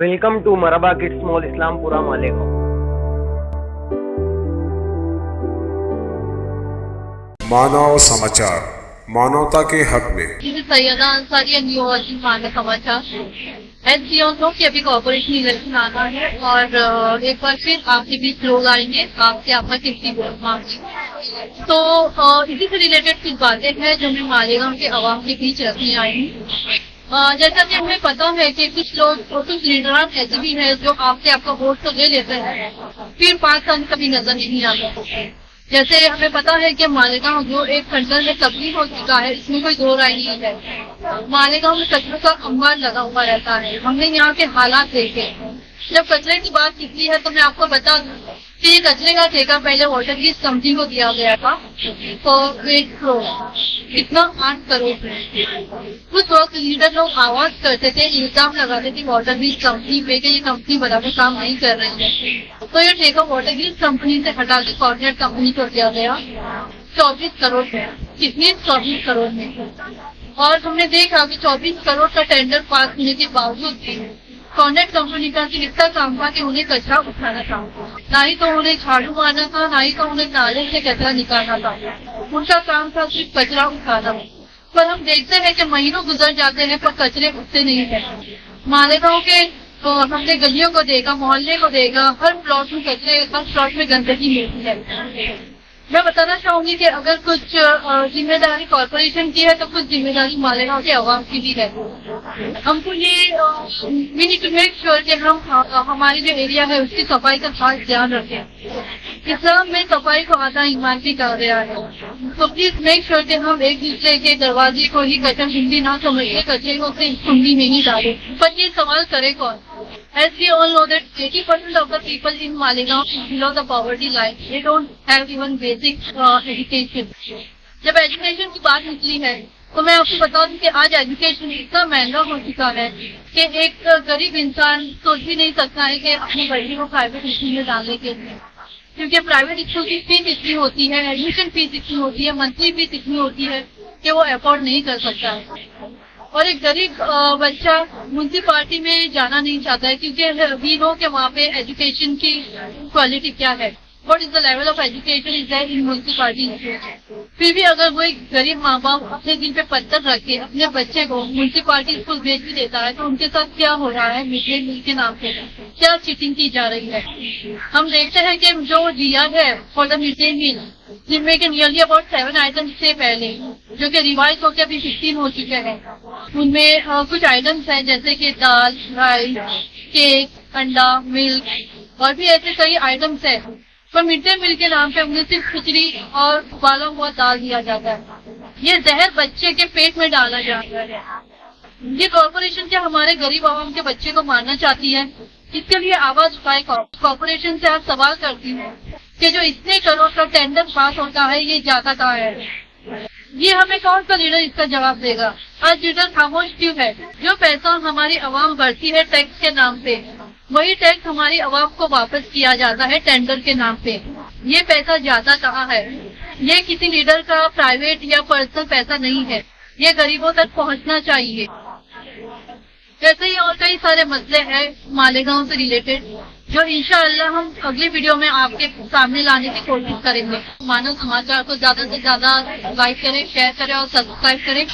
Welcome to मराबा kids mall Islampura Malegaon. मानव समाचार, मानवता के हक में। सैयदा अंसारी मानव समाचार एनसीओ की अभी कॉर्पोरेशन इलेक्शन आना है और एक बार फिर आपके बीच लोग आएंगे आपसे आपका किसी वोट मांगे। तो इसी से रिलेटेड कुछ बातें हैं जो मैं मालेगांव के अवाम के बीच रखने आई हूँ। जैसा कि हमें पता है कि कुछ लोग और कुछ लीडरान ऐसे भी हैं जो आपसे आपका वोट तो ले लेते हैं, फिर 5 साल कभी नजर नहीं आता। जैसे हमें पता है कि मालेगांव जो एक खंडर में तब्दील हो चुका है, इसमें कोई दो राय नहीं है। मालेगांव में कचरों का अंबार लगा हुआ रहता है। हमने यहाँ के हालात देखे। जब कचरे की बात निकली है तो मैं आपको बता दूं कि ये कचरे का ठेका पहले वाटर की कंपनी को दिया गया था तो 1 करोड़, इतना 8 करोड़। कुछ वक्त लीडर लोग आवाज करते थे, इल्जाम लगाते थे वाटर की कंपनी पे कि ये कंपनी बराबर काम नहीं कर रही है। तो ये ठेका वाटर की कंपनी से हटा के कॉर्पोरेट कंपनी को दिया गया 24 करोड़ में। कितने 24 करोड़ में। और हमने देखा कि 24 करोड़ का टेंडर पास होने के बावजूद भी कॉर्पोरेट कंपनी का इतना काम था कि उन्हें कचरा उठाना था, ना ही तो उन्हें झाड़ू मारना था, ना ही तो उन्हें नाले से कचरा निकालना था। उनका काम था सिर्फ कचरा उठाना। पर हम देखते हैं कि महीनों गुजर जाते हैं पर कचरे उठते नहीं है। मालेगांव के हमने गलियों को देखा, मोहल्ले को देखा, हर प्लॉट में कचरे, हर प्लॉट में गंदगी मिलती है। मैं बताना चाहूंगी कि अगर कुछ जिम्मेदारी कॉर्पोरेशन की है तो कुछ जिम्मेदारी मालेगांव के अवाम की भी है। हमको ये we need to make sure कि हम हमारी जो एरिया है उसकी सफाई का खास ध्यान रखें। इस्लाम में सफाई को आधा ईमान भी कहा गया है। तो प्लीज मेक श्योर कि हम एक दूसरे के दरवाजे को ही कचरा कुंडी ना समझे, कचरे को सिर्फ कुंडी में ही डाले। पर ये सवाल करे कौन? As we all know that 80% of the people in Malegaon is below the poverty line. They don't have even basic education. जब एजुकेशन की बात निकली है तो मैं आपको बता दूं कि आज एजुकेशन इतना महंगा हो चुका है कि एक गरीब इंसान सोच भी नहीं सकता है कि अपने बच्चे को प्राइवेट स्कूल में डालने के लिए, क्योंकि प्राइवेट स्कूल की फीस इतनी होती है, एडमिशन फीस इतनी होती है, मंथली फीस इतनी होती है कि वो अफोर्ड नहीं कर सकता है। और एक गरीब बच्चा म्यूनसिपालिटी में जाना नहीं चाहता है क्योंकि वी नो के वहाँ पे एजुकेशन की क्वालिटी क्या है, what is the level of education is there in municipality. फिर भी अगर वो एक गरीब माँ बाप अपने दिल पे पत्थर रख के अपने बच्चे को म्यूनसिपालिटी स्कूल भेज भी देता है तो उनके साथ क्या हो रहा है? मिड डे मील के नाम पे क्या चीटिंग की जा रही है। हम देखते हैं कि जो दिया है for the mid day meal, जिनमें के नियरली अबाउट 7 आइटम्स से पहले जो कि रिवाइज होकर अभी 15 हो चुके हैं, उनमें कुछ आइटम्स हैं जैसे कि दाल, राइस, केक, अंडा, मिल्क और भी ऐसे कई आइटम्स हैं। पर मिड डे मील के नाम पे उन्हें सिर्फ खिचड़ी और उबाला हुआ दाल दिया जाता है। ये जहर बच्चे के पेट में डाला जाता है। ये कॉर्पोरेशन क्या हमारे गरीब आवाम के बच्चे को मारना चाहती है? इसके लिए आवाज उठाए कॉर्पोरेशन से आप सवाल करती हैं कि जो इतने करोड़ का टेंडर पास होता है ये जाता कहाँ है? ये हमें कौन सा लीडर इसका जवाब देगा? आज लीडर खामोश क्यों है? जो पैसा हमारी आवाम भरती है टैक्स के नाम पे, वही टैक्स हमारी आवाम को वापस किया जाता है टेंडर के नाम पे। ये पैसा जाता कहाँ है? ये किसी लीडर का प्राइवेट या पर्सनल पैसा नहीं है, ये गरीबों तक पहुँचना चाहिए। जैसे ही और कई सारे मसले हैं मालेगांव से रिलेटेड जो इंशाअल्लाह हम अगली वीडियो में आपके सामने लाने की कोशिश करेंगे। मानव समाचार को ज्यादा से ज्यादा लाइक करें, शेयर करें और सब्सक्राइब करें।